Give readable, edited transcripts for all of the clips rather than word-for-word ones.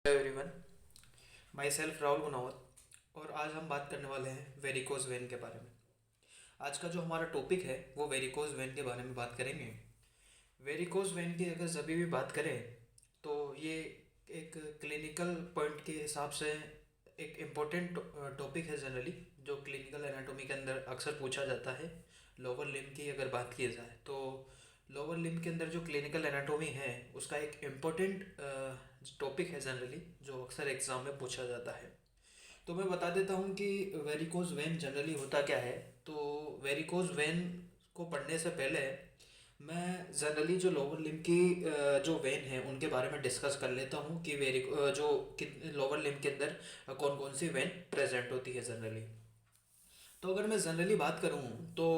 Everyone, my self Rahul Munawar. और आज हम बात करने वाले हैं वेरिकोज वेन के बारे में। आज का जो हमारा टॉपिक है वो वेरिकोज वेन के बारे में बात करेंगे। वेरिकोज वेन की अगर सभी भी बात करें तो ये एक क्लिनिकल पॉइंट के हिसाब से एक इम्पोर्टेंट टॉपिक है जनरली, जो क्लिनिकल एनाटॉमी के अंदर अक्सर पूछा जाता है। लोअर लिम्ब की अगर बात की जाए तो लोअर लिम्ब के अंदर जो क्लिनिकल एनाटॉमी है उसका एक इम्पोर्टेंट टॉपिक है जनरली, जो अक्सर एग्ज़ाम में पूछा जाता है। तो मैं बता देता हूँ कि वेरिकोज वेन जनरली होता क्या है। तो वेरिकोज वेन को पढ़ने से पहले मैं जनरली जो लोअर लिम्ब की जो वेन है उनके बारे में डिस्कस कर लेता हूँ कि जो लोअर लिम्ब के अंदर कौन कौन सी वेन प्रेजेंट होती है जनरली। तो अगर मैं जनरली बात करूँ तो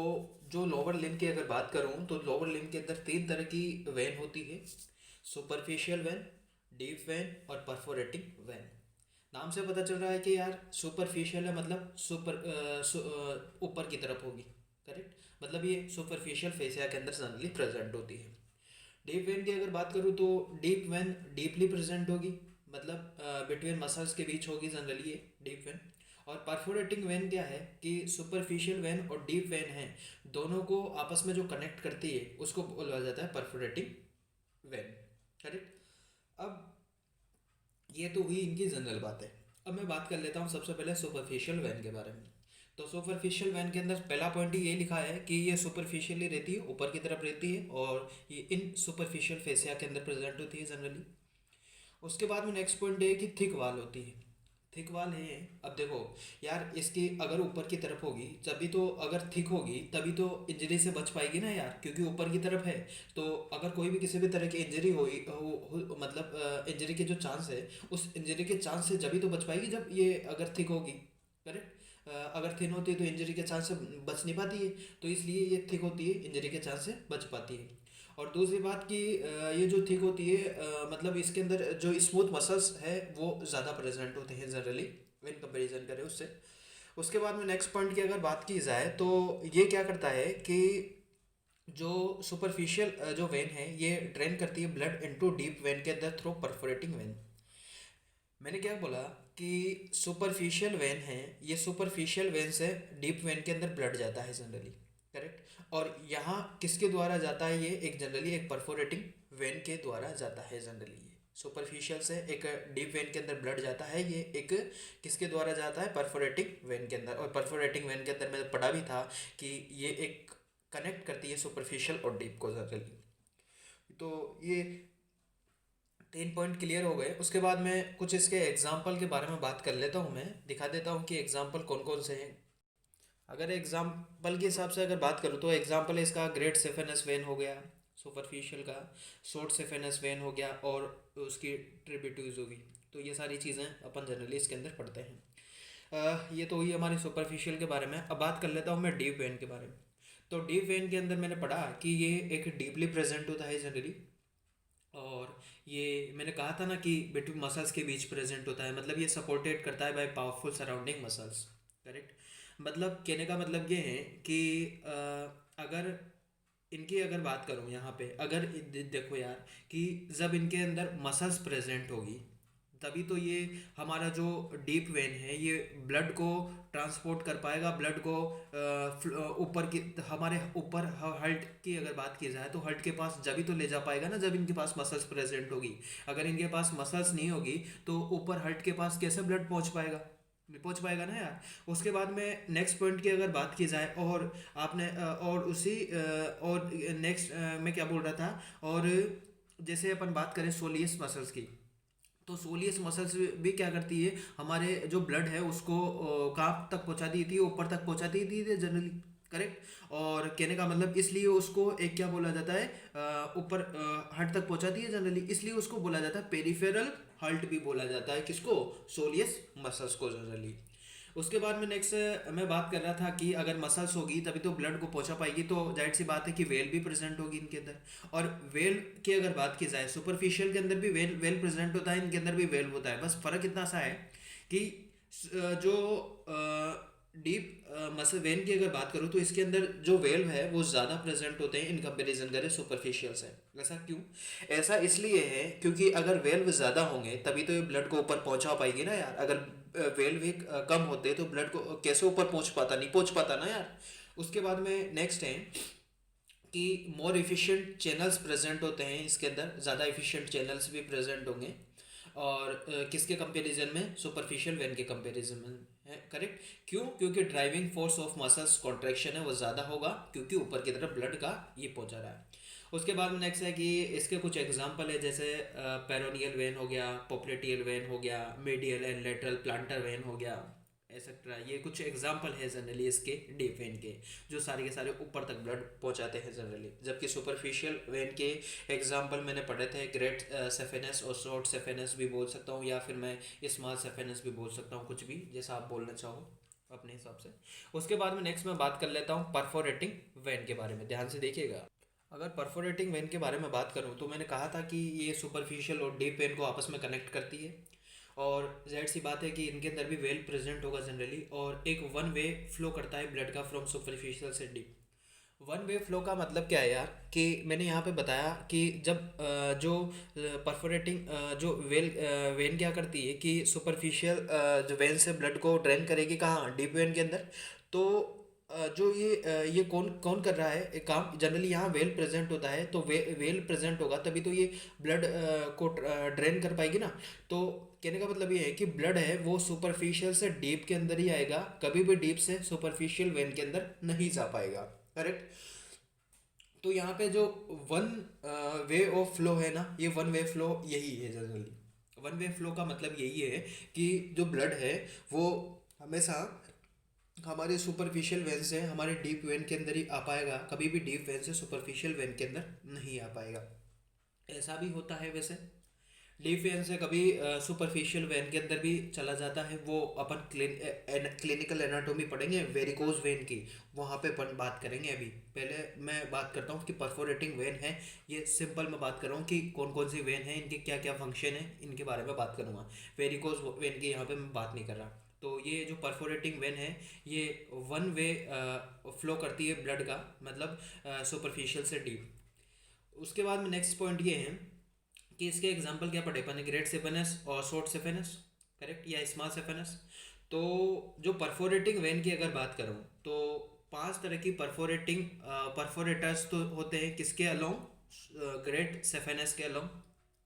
जो लोअर लिम्ब की अगर बात करूँ तो लोअर लिम्ब के अंदर तीन तरह की वेन होती है: सुपरफिशियल वेन, डीप वेन और परफोरेटिंग वेन। नाम से पता चल रहा है कि यार सुपरफिशियल है, मतलब ऊपर की तरफ होगी। करेक्ट, मतलब ये सुपरफिशियल फेसिया के अंदर जनरली प्रेजेंट होती है। डीप वेन की अगर बात करूँ तो डीप वेन डीपली प्रेजेंट होगी, मतलब बिटवीन मसल्स के बीच होगी जनरली ये डीप वेन। और परफोरेटिंग वेन क्या है कि सुपरफिशियल वेन और डीप वेन है, दोनों को आपस में जो कनेक्ट करती है उसको बोला जाता है परफोरेटिंग वेन। करेक्ट। अब ये तो हुई इनकी जनरल बात है। अब मैं बात कर लेता हूँ सबसे पहले सुपरफिशियल वैन के बारे में। तो सुपरफिशियल वैन के अंदर पहला पॉइंट ही ये लिखा है कि ये सुपरफिशियली रहती है, ऊपर की तरफ रहती है, और ये इन सुपरफिशियल फेसिया के अंदर प्रेजेंट होती है जनरली। उसके बाद में नेक्स्ट पॉइंट है कि थिक वाल होती है। थिक वाल है, अब देखो यार, इसकी अगर ऊपर की तरफ होगी तभी तो, अगर थिक होगी तभी तो इंजरी से बच पाएगी ना यार, क्योंकि ऊपर की तरफ है। तो अगर कोई भी किसी भी तरह की इंजरी मतलब इंजरी के जो चांस है, उस इंजरी के चांस से जब तो बच पाएगी जब ये अगर थिक होगी। करेक्ट। अगर थिन होती है तो इंजरी के चांस से बच नहीं पाती है, तो इसलिए ये थिक होती है, इंजरी के चांस से बच पाती है। और दूसरी बात कि ये जो थिक होती है, मतलब इसके अंदर जो स्मूथ मसल्स है वो ज़्यादा प्रेजेंट होते हैं जनरली इन कंपैरिजन करें उससे। उसके बाद में नेक्स्ट पॉइंट की अगर बात की जाए तो ये क्या करता है कि जो सुपरफिशियल जो वेन है ये ड्रेन करती है ब्लड इनटू डीप वेन के अंदर थ्रू परफोरेटिंग वेन। मैंने क्या बोला कि सुपरफिशियल वेन है, ये सुपरफिशियल वेन से डीप वेन के अंदर ब्लड जाता है जनरली। करेक्ट। और यहाँ किसके द्वारा जाता है, ये एक जनरली एक परफोरेटिंग वेन के द्वारा जाता है जनरली। ये सुपरफिशियल से एक डीप वेन के अंदर ब्लड जाता है, ये एक किसके द्वारा जाता है, परफोरेटिंग वेन के अंदर। और परफोरेटिंग वेन के अंदर मैंने पढ़ा भी था कि ये एक कनेक्ट करती है सुपरफिशियल और डीप को जनरली। तो ये तीन पॉइंट क्लियर हो गए। उसके बाद मैं कुछ इसके एग्जाम्पल के बारे में बात कर लेता हूँ, मैं दिखा देता हूँ कि एग्जाम्पल कौन कौन से हैं। अगर एग्जाम्पल के हिसाब से अगर बात करूँ तो एग्जाम्पल इसका ग्रेट सेफेनस वेन हो गया सुपरफिशियल का, शॉर्ट सेफेनस वेन हो गया, और उसकी ट्रिब्यूटरीज होगी। तो ये सारी चीज़ें अपन जनरली इसके अंदर पढ़ते हैं। ये तो हुई हमारी सुपरफिशियल के बारे में। अब बात कर लेता हूँ मैं डीप वेन के बारे में। तो डीप वेन के अंदर मैंने पढ़ा कि ये एक डीपली प्रेजेंट होता है जनरली, और ये मैंने कहा था ना कि बिटवीन मसल्स के बीच प्रेजेंट होता है, मतलब ये सपोर्टेड करता है by powerful surrounding muscles. Correct. मतलब कहने का मतलब ये है कि अगर इनकी अगर बात करूँ यहाँ पे, अगर देखो यार कि जब इनके अंदर मसल्स प्रेजेंट होगी तभी तो ये हमारा जो डीप वेन है ये ब्लड को ट्रांसपोर्ट कर पाएगा, ब्लड को ऊपर की हमारे ऊपर हर्ट की अगर बात की जाए तो हर्ट के पास जब तो ले जा पाएगा ना, जब इनके पास मसल्स प्रेजेंट होगी। अगर इनके पास मसल्स नहीं होगी तो ऊपर हर्ट के पास कैसे ब्लड पहुंच पाएगा, नहीं पहुंच पाएगा ना यार। उसके बाद में नेक्स्ट पॉइंट की अगर बात की जाए, और आपने और उसी और नेक्स्ट मैं क्या बोल रहा था, और जैसे अपन बात करें सोलियस मसल्स की, तो सोलियस मसल्स भी क्या करती है, हमारे जो ब्लड है उसको कहाँ तक पहुँचाती थी, ऊपर तक पहुँचाती थी जनरली। करेक्ट। और कहने का मतलब इसलिए उसको एक क्या बोला जाता है, ऊपर हर्ट तक पहुँचाती है जनरली, इसलिए उसको बोला जाता है पेरिफेरल हर्ट भी बोला जाता है, किसको, सोलियस मसल्स को जनरली। उसके बाद में नेक्स्ट मैं बात कर रहा था कि अगर मसल्स होगी तभी तो ब्लड को पहुंचा पाएगी, तो जाहिर सी बात है कि वेल भी प्रेजेंट होगी इनके अंदर। और वेल की अगर बात की जाए, सुपरफिशियल के अंदर भी वेल वेल प्रेजेंट होता है, इनके अंदर भी वेल होता है। बस फर्क इतना सा है कि जो डीप मसल वेन की अगर बात करूँ तो इसके अंदर जो वेल्व है वो ज़्यादा प्रेजेंट होते हैं इन कंपैरिजन करें सुपरफिशियल से। ऐसा क्यों? ऐसा इसलिए है क्योंकि अगर वेल्व ज़्यादा होंगे तभी तो ये ब्लड को ऊपर पहुंचा पाएगी ना यार। अगर वेल्व ही कम होते तो ब्लड को कैसे ऊपर पहुंच पाता, नहीं पहुंच पाता ना यार। उसके बाद में नेक्स्ट है कि मोर इफ़िशिएंट चैनल्स प्रेजेंट होते हैं इसके अंदर, ज़्यादा इफ़िशिएंट चैनल्स भी प्रेजेंट होंगे। और किसके कंपैरिजन में? सुपरफिशियल वेन के कंपैरिजन में है, करेक्ट। क्यों? क्योंकि driving force of muscles contraction है वो ज़्यादा होगा क्योंकि ऊपर की तरफ ब्लड का ये पहुंचा रहा है। उसके बाद में नेक्स्ट है कि इसके कुछ एग्जांपल है, जैसे पेरोनियल वेन हो गया, पोप्लेटियल वेन हो गया, medial and lateral planter when हो गया, एक्सेट्रा। ये कुछ एग्जांपल है जनरली इसके डीप वेन के, जो सारे के सारे ऊपर तक ब्लड पहुंचाते हैं जनरली। जबकि सुपरफिशियल वेन के एग्जांपल मैंने पढ़े थे, ग्रेट सेफेनस और शॉर्ट सेफेनस भी बोल सकता हूँ, या फिर मैं स्मॉल सेफेनस भी बोल सकता हूँ, कुछ भी जैसा आप बोलना चाहो अपने हिसाब से। उसके बाद में नेक्स्ट मैं बात कर लेता हूँ परफोरेटिंग वेन के बारे में, ध्यान से देखिएगा। अगर परफोरेटिंग वेन के बारे में बात करूँ तो मैंने कहा था कि ये सुपरफिशियल और डीप वेन को आपस में कनेक्ट करती है। और जाहिर सी बात है कि इनके अंदर भी वेल प्रेजेंट होगा जनरली, और एक वन वे फ्लो करता है ब्लड का फ्रॉम सुपरफिशियल से डीप। वन वे फ्लो का मतलब क्या है यार, कि मैंने यहाँ पे बताया कि जब जो परफोरेटिंग जो वेन क्या करती है कि सुपरफिशियल जो वेन से ब्लड को ड्रेन करेगी कहाँ? डीप वेन के अंदर। तो जो ये कौन कौन कर रहा है एक काम? जनरली यहाँ वेल प्रेजेंट होता है, तो वेल प्रेजेंट होगा तभी तो ये ब्लड को ड्रेन कर पाएगी ना। तो कहने का मतलब ये है कि ब्लड है वो सुपरफिशियल से डीप के अंदर ही आएगा, कभी भी डीप से सुपरफिशियल वेन के अंदर नहीं जा पाएगा, करेक्ट। तो यहाँ पे जो वन वे ऑफ फ्लो है ना, ये वन वे फ्लो यही है जनरली। वन वे फ्लो का मतलब यही है कि जो ब्लड है वो हमेशा हमारे सुपरफिशियल वेन से हमारे डीप वेन के अंदर ही आ पाएगा, कभी भी डीप वेन से सुपरफिशियल वेन के अंदर नहीं आ पाएगा। ऐसा भी होता है वैसे, डीप वेन से कभी सुपरफिशियल वेन के अंदर भी चला जाता है। वो अपन क्लिनिकल एनाटोमी पढ़ेंगे वेरिकोज वेन की, वहाँ पे अपन बात करेंगे। अभी पहले मैं बात करता हूँ कि परफोरेटिंग वेन है, ये सिंपल मैं बात कर रहा हूँ कि कौन कौन सी वेन है, इनके क्या क्या फंक्शन है, इनके बारे में बात करूँगा। वेरिकोज वेन की यहाँ पे मैं बात नहीं कर रहा। तो ये जो परफोरेटिंग वेन है ये वन वे फ्लो करती है ब्लड का, मतलब सुपरफिशियल से डीप। उसके बाद में नेक्स्ट पॉइंट ये है कि इसके एग्जांपल क्या पढ़े अपन? ग्रेट सेफेनस और शॉर्ट सेफेनस, करेक्ट, या स्मॉल सेफेनस। तो जो परफोरेटिंग वेन की अगर बात करूँ तो पांच तरह की परफोरेटर्स तो होते हैं, किसके अलोंग? ग्रेट सेफेनस के अलोंग,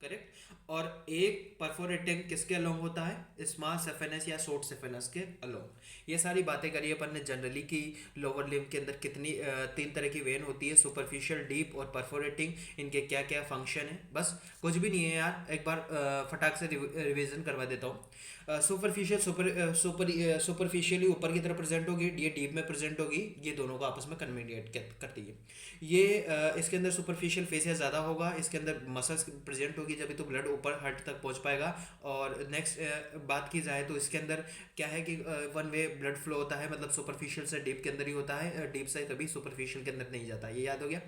करेक्ट। और एक परफोरेटिंग किसके अलोंग होता है? स्मॉल सेफेनस या शॉर्ट सेफेनस के अलोंग। ये सारी बातें करी अपन ने जनरली कि लोअर लिम्ब के अंदर कितनी तीन तरह की वेन होती है, सुपरफिशियल, डीप और परफोरेटिंग। इनके क्या क्या फंक्शन है, बस कुछ भी नहीं है यार, एक बार फटाक से रिवीजन करवा देता हूँ। सुपरफिशियल सुपरफिशियली ऊपर की तरफ प्रेजेंट होगी, ये डीप में प्रेजेंट होगी, ये दोनों को आपस में कन्वीनिएट करती है। ये इसके अंदर सुपरफिशियल फेसिया ज़्यादा होगा, इसके अंदर मसल्स प्रेजेंट होगी, जब तो ब्लड ऊपर हार्ट तक पहुंच पाएगा। और नेक्स्ट बात की जाए तो इसके अंदर क्या है कि वन वे ब्लड फ्लो होता है, मतलब सुपरफिशियल से डीप के अंदर ही होता है, डीप से कभी सुपरफिशियल के अंदर नहीं जाता, ये याद हो गया।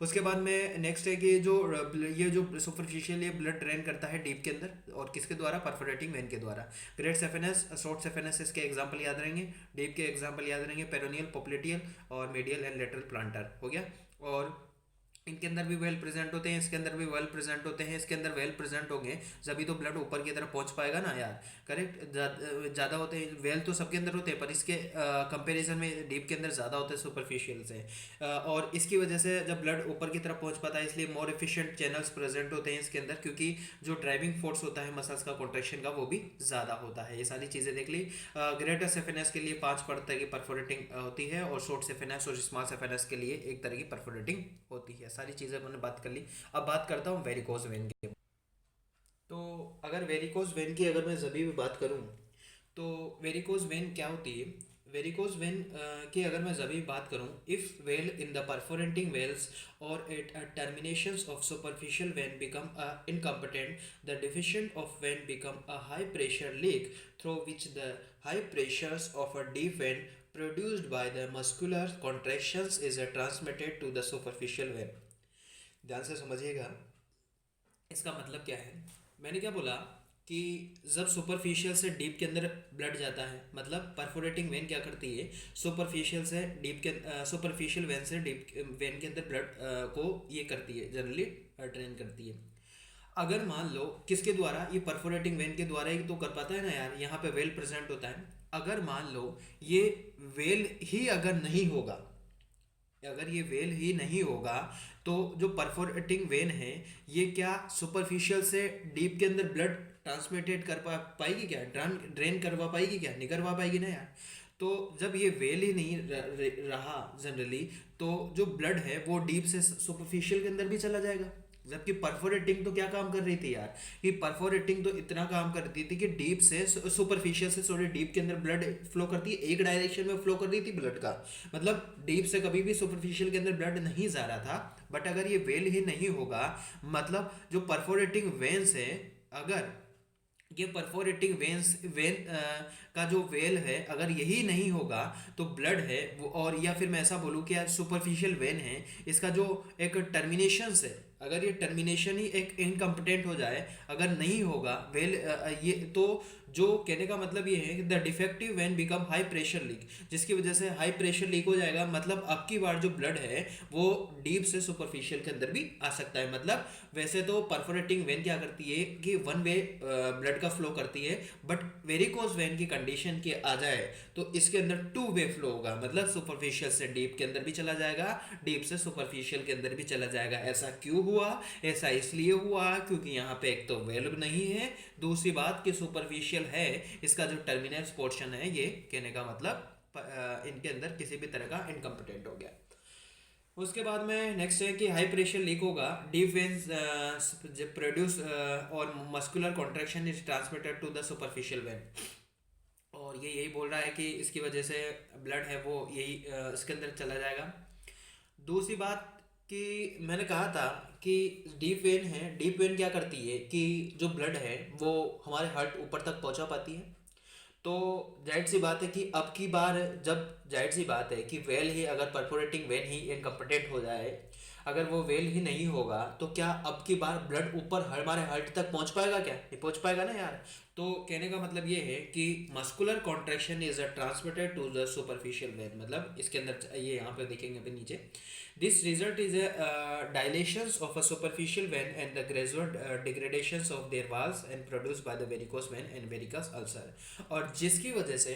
उसके बाद में नेक्स्ट है कि जो ये जो सुपरफिशियल ये ब्लड ड्रेन करता है डीप के अंदर, और किसके द्वारा? परफोरेटिंग वेन के द्वारा। ग्रेट सेफेनस, शॉर्ट सेफेनस, इसके एग्जांपल याद रहेंगे। डीप के एग्जांपल याद रहेंगे, पेरोनियल, पोप्लेटियल और मीडियल एंड लेटरल प्लांटर, हो गया। और इनके अंदर भी वेल प्रेजेंट होते हैं, इसके अंदर भी वेल प्रेजेंट होते हैं, इसके अंदर वेल प्रेजेंट होंगे जभी तो ब्लड ऊपर की तरफ पहुंच पाएगा ना यार, करेक्ट। ज़्यादा होते हैं वेल तो सबके अंदर होते हैं, पर इसके कंपैरिजन में डीप के अंदर ज़्यादा होते हैं सुपरफिशियल से। और इसकी वजह से जब ब्लड ऊपर की तरफ पहुंच पाता है, इसलिए मोर एफिशिएंट चैनल्स प्रेजेंट होते हैं इसके अंदर, क्योंकि जो ड्राइविंग फोर्स होता है मसल्स का कॉन्ट्रैक्शन का वो भी ज़्यादा होता है। ये सारी चीज़ें देख ली। ग्रेटर सेफेनस के लिए 5 तरह की परफोरेटिंग होती है, और शॉर्ट सेफेनस और स्मॉल सेफेनस के लिए एक तरह की परफोरेटिंग होती है। सारी चीज़ें मैंने बात कर ली। अब बात करता हूँ वेरिकोज वेन की। तो अगर वेरिकोज वेन की अगर मैं जभी भी बात करूँ तो वेरिकोज वेन क्या होती है? वेरिकोज वेन की अगर मैं जभी बात करूँ, if well in the perforating wells और at terminations of superficial vein become incompetent, the deficient of vein become a high pressure leak through which the high pressures of a deep vein produced by the muscular contractions is transmitted to the superficial vein. ध्यान से समझिएगा इसका मतलब क्या है। मैंने क्या बोला कि जब सुपरफिशियल से डीप के अंदर ब्लड जाता है, मतलब परफोरेटिंग वेन क्या करती है, सुपरफिशियल से डीप के सुपरफिशियल वेन से डीप वेन के अंदर ब्लड को ये करती है, जनरली ड्रेन करती है। अगर मान लो किसके द्वारा, ये परफोरेटिंग वेन के द्वारा ही तो कर पाता है ना यार, यहाँ पे वेल प्रेजेंट होता है। अगर मान लो ये वेल ही अगर नहीं होगा, अगर ये वेल ही नहीं होगा, तो जो परफोरेटिंग वेन है ये क्या सुपरफिशियल से डीप के अंदर ब्लड ट्रांसमिटेड कर पाएगी क्या, ड्रेन करवा पाएगी क्या, नहीं करवा पाएगी ना यार। तो जब ये वेल ही नहीं रहा जनरली, तो जो ब्लड है वो डीप से सुपरफिशियल के अंदर भी चला जाएगा। जबकि परफोरेटिंग तो क्या काम कर रही थी यार, कि परफोरेटिंग तो इतना काम करती थी कि डीप से सुपरफिशियल से थोड़ी डीप के अंदर ब्लड फ्लो करती है, एक डायरेक्शन में फ्लो कर रही थी ब्लड का, मतलब डीप से कभी भी सुपरफिशियल के अंदर ब्लड नहीं जा रहा था। बट अगर ये वेल ही नहीं होगा, मतलब जो परफोरेटिंग वेन्स है, अगर ये परफोरेटिंग वेन का जो वेल है अगर यही नहीं होगा, तो ब्लड है वो, और या फिर मैं ऐसा बोलूँ कि यार सुपरफिशियल वेन है, इसका जो एक टर्मिनेशन है, अगर ये टर्मिनेशन ही एक इनकम्पिटेंट हो जाए, अगर नहीं होगा वेल ये तो, जो कहने का मतलब ये है कि the defective when become high pressure leak, जिसकी वजह से हाई प्रेशर लीक हो जाएगा, मतलब अब की बार जो ब्लड है वो डीप से सुपरफिशियल के अंदर भी आ सकता है। मतलब वैसे तो परफोरेटिंग वेन क्या करती है कि वन वे ब्लड का फ्लो करती है, बट वेरिकोज वेन की कंडीशन की आ जाए तो इसके अंदर टू वे फ्लो होगा, मतलब सुपरफिशियल से डीप के अंदर भी चला जाएगा, डीप से सुपरफिशियल के अंदर भी चला जाएगा। ऐसा क्यों हुआ? ऐसा इसलिए हुआ क्योंकि यहाँ पे एक तो वेल्व नहीं है, दूसरी बात कि सुपरफिशियल है, इसका जो टर्मिनल्स पोर्शन है ये कहने का मतलब इनके अंदर किसी भी तरह का इनकम्पिटेंट हो गया। उसके बाद में नेक्स्ट है कि हाई प्रेशर लीक होगा, डीप वेन्स प्रोड्यूस और muscular contraction is transmitted to the superficial vein, और ये यही बोल रहा है कि इसकी वजह से ब्लड है वो यही इसके अंदर चला जाएगा। दूसरी बात कि मैंने कहा था कि डीप वेन है, डीप वेन क्या करती है कि जो ब्लड है वो हमारे हार्ट ऊपर तक पहुंचा पाती है। तो जाहिर सी बात है कि अब की बार जब, जाहिर सी बात है कि वेल ही अगर परफोरेटिंग वेन ही इनकम्पिटेंट हो जाए, अगर वो वेल ही नहीं होगा, तो क्या अब की बार ब्लड ऊपर हमारे हार्ट तक पहुंच पाएगा क्या? नहीं पहुंच पाएगा ना यार। तो कहने का मतलब ये है कि muscular contraction is transmitted to the superficial vein, मतलब इसके अंदर ये यहाँ पे देखेंगे अभी नीचे, this result is dilations of a superficial vein and the gradual degradations of their walls and produced by the varicose vein and varicose ulcer, और जिसकी वजह से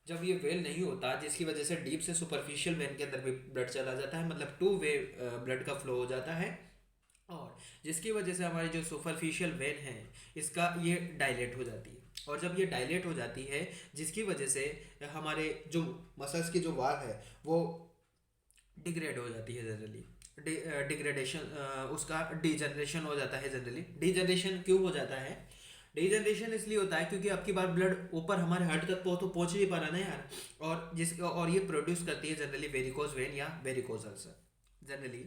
जब ये वेल नहीं होता, जिसकी वजह से डीप से सुपरफिशियल वेन के अंदर भी ब्लड चला जाता है, मतलब टू वे ब्लड का फ्लो हो जाता है, और जिसकी वजह से हमारी जो सुपरफिशियल वेन है इसका ये डायलेट हो जाती है, और जब ये डायलेट हो जाती है जिसकी वजह से हमारे जो मसल्स की जो वाल है वो डिग्रेड हो जाती है जनरली, डिग्रेडेशन उसका डिजनरेशन हो जाता है जनरली। डिजनरेशन क्यों हो जाता है? डिजनरेशन इसलिए होता है क्योंकि आपकी बार ब्लड ऊपर हमारे हार्ट तक तो पहुंच नहीं पा रहा ना यार, और ये प्रोड्यूस करती है जनरली वेरिकोज वेन या वेरिकोज अल्सर। जनरली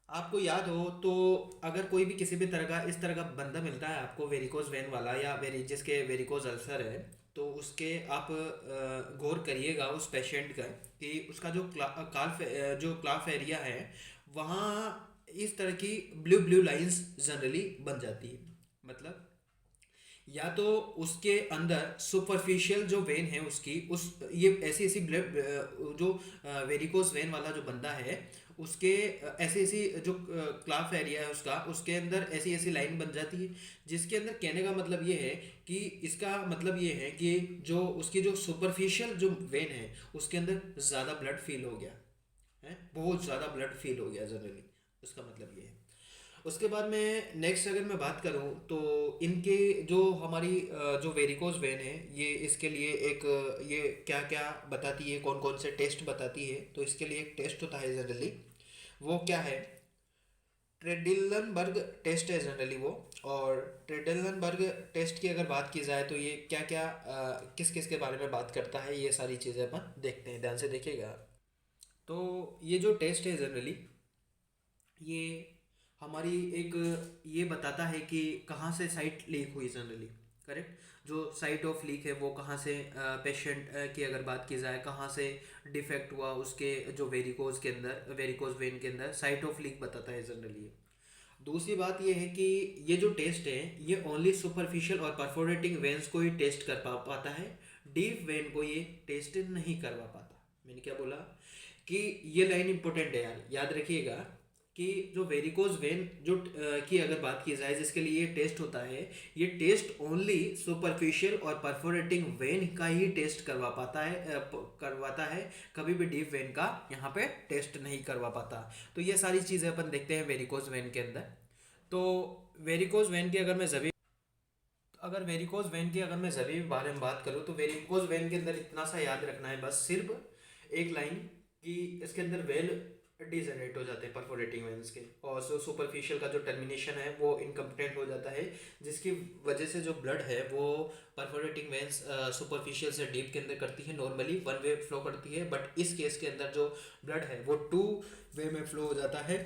आपको याद हो तो, अगर कोई भी किसी भी तरह का इस तरह का बंदा मिलता है आपको वेरिकोज वेन वाला या जिसके वेरिकोज अल्सर है, तो उसके आप गौर करिएगा उस पेशेंट का कि उसका जो क्लाफ एरिया है वहाँ इस तरह की ब्लू ब्लू लाइंस जनरली बन जाती है। मतलब या तो उसके अंदर सुपरफिशियल जो वेन है उसकी उस ये ऐसी ऐसी ब्लड जो वेरिकोस वेन वाला जो बंदा है उसके ऐसी ऐसी जो क्लाफ एरिया है उसका, उसके अंदर ऐसी ऐसी लाइन बन जाती है, जिसके अंदर कहने का मतलब ये है कि इसका मतलब ये है कि जो उसकी जो सुपरफिशियल जो वेन है उसके अंदर ज़्यादा ब्लड फील हो गया है, बहुत ज़्यादा ब्लड फील हो गया जनरली, उसका मतलब ये है। उसके बाद में नेक्स्ट अगर मैं बात करूं तो इनके जो हमारी जो वेरिकोज वेन है ये इसके लिए एक ये क्या क्या बताती है, कौन कौन से टेस्ट बताती है, तो इसके लिए एक टेस्ट होता है जनरली, वो क्या है, ट्रेडिलनबर्ग टेस्ट है जनरली वो। और ट्रेडिलनबर्ग टेस्ट की अगर बात की जाए तो ये क्या क्या किस किस के बारे में बात करता है, ये सारी चीज़ें अपन देखते हैं, ध्यान से देखिएगा। तो ये जो टेस्ट है जनरली ये हमारी एक ये बताता है कि कहाँ से साइट लीक हुई जनरली, करेक्ट, जो साइट ऑफ लीक है वो कहाँ से, पेशेंट की अगर बात की जाए कहाँ से डिफेक्ट हुआ उसके जो वेरिकोज के अंदर, वेरिकोज वेन के अंदर साइट ऑफ लीक बताता है जनरली। दूसरी बात ये है कि ये जो टेस्ट है ये ओनली सुपरफिशियल और परफोरेटिंग वेन्स को ही टेस्ट कर पाता है, डीप वेन को ये टेस्ट नहीं करवा पाता। मैंने क्या बोला कि ये लाइन इंपॉर्टेंट है यार, याद रखिएगा कि जो वेरिकोज वेन जो की अगर बात की जाए जिसके लिए ये टेस्ट होता है, ये टेस्ट ओनली सुपरफिशियल और परफोरेटिंग वेन का ही टेस्ट करवा पाता है, करवाता है, कभी भी डीप वेन का यहाँ पे टेस्ट नहीं करवा पाता। तो ये सारी चीज़ें अपन देखते हैं वेरिकोज वेन के अंदर। तो वेरिकोज वेन की अगर मैं जभी बारे में बात करूँ तो वेरिकोज वेन के अंदर इतना सा याद रखना है बस, सिर्फ एक लाइन कि इसके अंदर वेल डिजेनरेट हो जाते हैं परफोरेटिंग वेन्स के, और सुपरफिशियल का जो टर्मिनेशन है वो इनकम्पिटेंट हो जाता है, जिसकी वजह से जो ब्लड है वो परफोरेटिंग वेन्स सुपरफिशियल से डीप के अंदर करती है, नॉर्मली वन वे फ्लो करती है, बट इस केस के अंदर जो ब्लड है वो टू वे में फ्लो हो जाता है।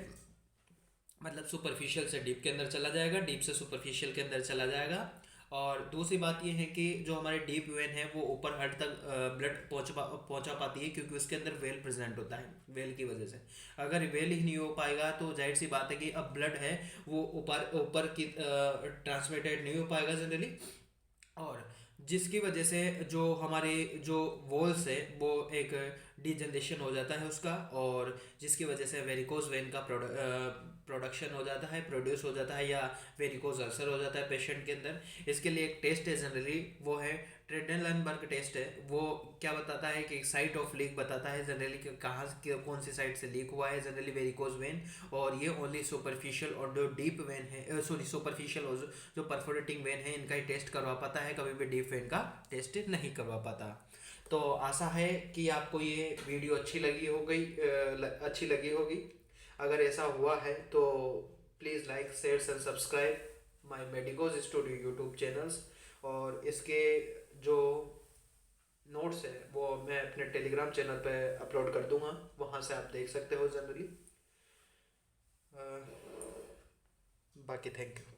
मतलब सुपरफिशियल से डीप के अंदर चला जाएगा, डीप से सुपरफिशियल के अंदर चला जाएगा। और दूसरी बात ये है कि जो हमारे डीप वेन है वो ऊपर हद तक ब्लड पहुंचा पाती है, क्योंकि उसके अंदर वेल प्रेजेंट होता है। वेल की वजह से अगर वेल ही नहीं हो पाएगा तो जाहिर सी बात है कि अब ब्लड है वो ऊपर ऊपर की ट्रांसमिटेड नहीं हो पाएगा जनरली, और जिसकी वजह से जो हमारे जो वॉल्स है वो एक डिजनरेशन हो जाता है उसका, और जिसकी वजह से वेरिकोज वेन का प्रोडक्शन हो जाता है, प्रोड्यूस हो जाता है, या वेरिकोज अल्सर हो जाता है पेशेंट के अंदर। इसके लिए एक टेस्ट है जनरली, वो है ट्रेडनलनबर्ग टेस्ट है। वो क्या बताता है कि साइट ऑफ लीक बताता है जनरली कि कहाँ कौन सी साइड से लीक हुआ है जनरली वेरिकोज वेन, और ये ओनली सुपरफिशियल और जो डीप वेन है, सॉरी सुपरफिशियल और जो परफोरेटिंग वेन है इनका ही टेस्ट करवा पाता है, कभी भी डीप वेन का टेस्ट नहीं करवा पाता। तो आशा है कि आपको ये वीडियो अच्छी लगी होगी। अगर ऐसा हुआ है तो please like share and subscribe my medicos studio YouTube channels, और इसके जो नोट्स है वो मैं अपने टेलीग्राम चैनल पे अपलोड कर दूंगा, वहाँ से आप देख सकते हो जनरली। बाकी थैंक यू।